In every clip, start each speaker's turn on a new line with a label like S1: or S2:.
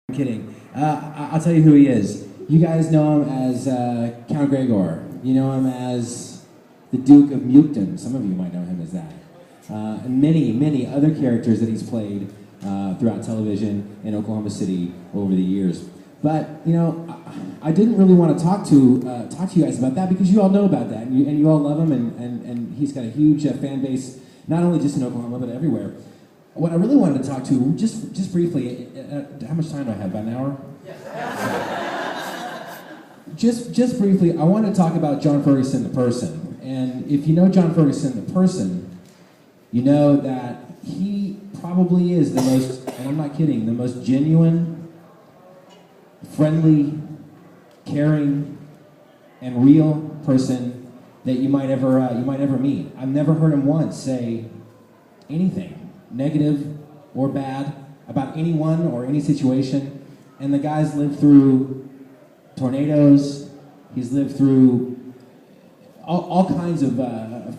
S1: I'm kidding. I'll tell you who he is. You guys know him as Count Gregore. You know him as the Duke of Muketon. Some of you might know him as that. And many, many other characters that he's played throughout television in Oklahoma City over the years. But you know, I didn't really want to talk to you guys about that because you all know about that, and you all love him, and he's got a huge fan base, not only just in Oklahoma but everywhere. What I really wanted to talk to, just briefly, how much time do I have? About an hour? Just briefly, I want to talk about John Ferguson the person. And if you know John Ferguson the person, you know that he probably is the most, and I'm not kidding, the most genuine, friendly, caring, and real person that you might ever meet. I've never heard him once say anything negative or bad about anyone or any situation. And the guy's lived through tornadoes. He's lived through all kinds of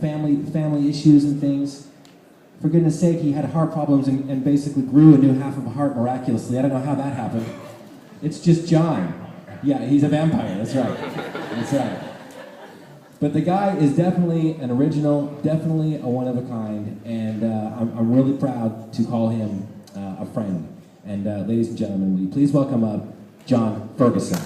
S1: family issues and things. For goodness sake, he had heart problems and basically grew a new half of a heart miraculously. I don't know how that happened. It's just John. Yeah, he's a vampire, that's right. That's right. But the guy is definitely an original, definitely a one of a kind, and I'm really proud to call him a friend. And ladies and gentlemen, will you please welcome up John Ferguson.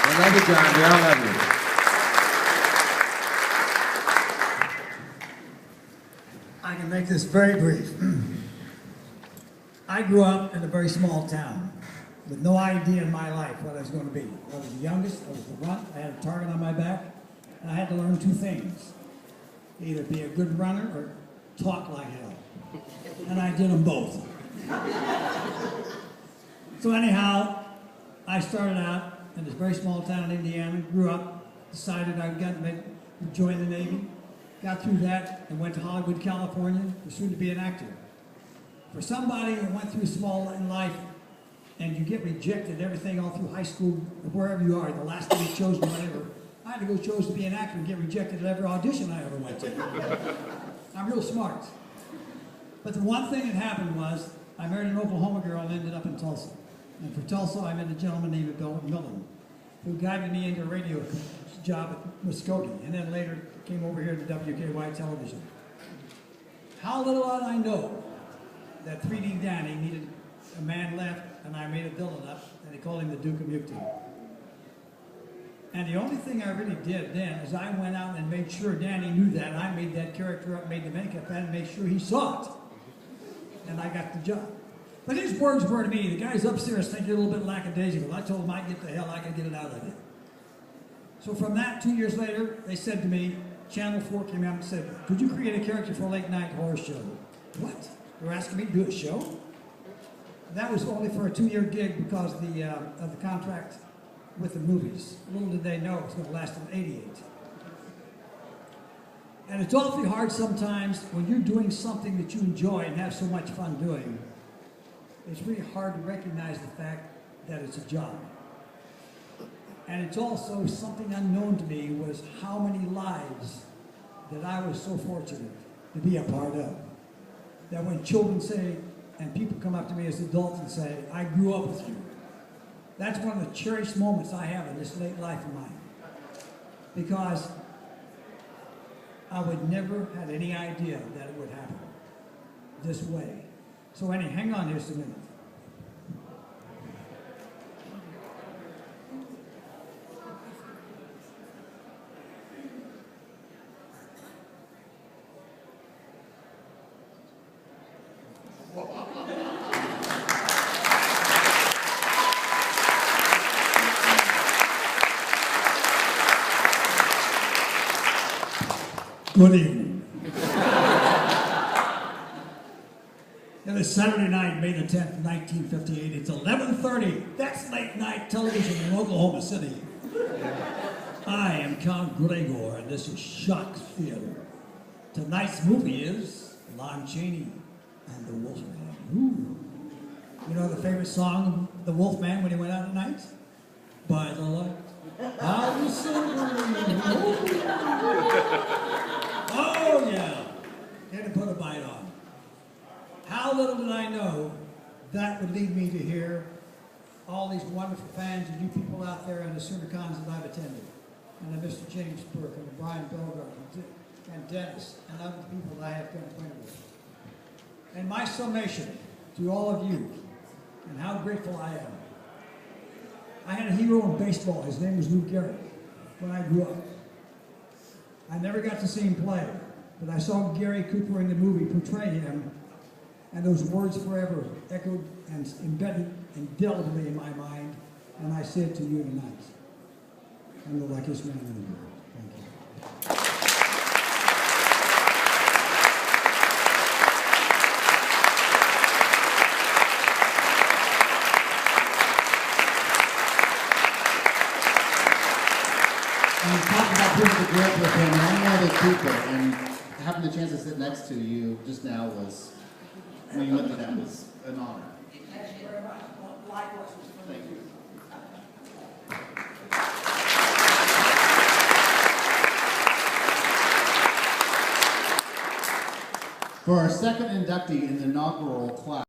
S2: I love you, John. We all love you.
S3: I can make this very brief. I grew up in a very small town with no idea in my life what I was going to be. I was the youngest, I was the runt, I had a target on my back, and I had to learn two things. Either be a good runner or talk like hell. And I did them both. So anyhow, I started out in this very small town in Indiana, grew up, decided I got to join the Navy, got through that, and went to Hollywood, California, pursued to be an actor. For somebody who went through small in life, and you get rejected, everything all through high school, wherever you are, the last thing you chose, whatever, I had to go chose to be an actor and get rejected at every audition I ever went to. I'm real smart. But the one thing that happened was, I married an Oklahoma girl and ended up in Tulsa. And for Tulsa, I met a gentleman named Bill Millen, who guided me into a radio job at Muskogee, and then later came over here to WKY television. How little did I know that 3D Danny needed a man left, and I made a villain up, and they called him the Duke of Muketon. And the only thing I really did then is I went out and made sure Danny knew that, and I made that character up, made the makeup, and made sure he saw it. And I got the job. But his words were to me, the guys upstairs think you're a little bit lackadaisical. I told them I'd get the hell I could get it out of you. So from that, 2 years later, they said to me, Channel 4 came out and said, could you create a character for a late night horror show? What? They were asking me to do a show? And that was only for a 2-year gig because of the contract with the movies. Little did they know it was going to last until '88. And it's awfully hard sometimes when you're doing something that you enjoy and have so much fun doing. It's really hard to recognize the fact that it's a job. And it's also something unknown to me was how many lives that I was so fortunate to be a part of. That when children say, and people come up to me as adults and say, I grew up with you. That's one of the cherished moments I have in this late life of mine. Because I would never had any idea that it would happen this way. So hang on just a minute. Good evening. And is Saturday night, May the 10th, 1958. It's 11:30. That's late night television in Oklahoma City. I am Count Gregore, and this is Shock Theater. Tonight's movie is Lon Chaney and the Wolfman. Ooh. You know the favorite song of the Wolfman when he went out at night? By the light of the silver. Oh yeah, he had to put a bite on. How little did I know that would lead me to hear all these wonderful fans and you people out there and the soonercons that I've attended, and Mr. James Burke and Brian Belgard and Dennis and other people that I have been acquainted with. And my summation to all of you and how grateful I am. I had a hero in baseball. His name was Lou Gehrig when I grew up. I never got to see him play, but I saw Gary Cooper in the movie portray him, and those words forever echoed and embedded indelibly in my mind, and I say it to you tonight. I'm the luckiest man in the world. Thank you.
S4: And you talk about people that grew up with him, and I know other people, and having the chance to sit next to you just now was, when you went through that, was an honor. Thank you. For our second inductee in the inaugural class.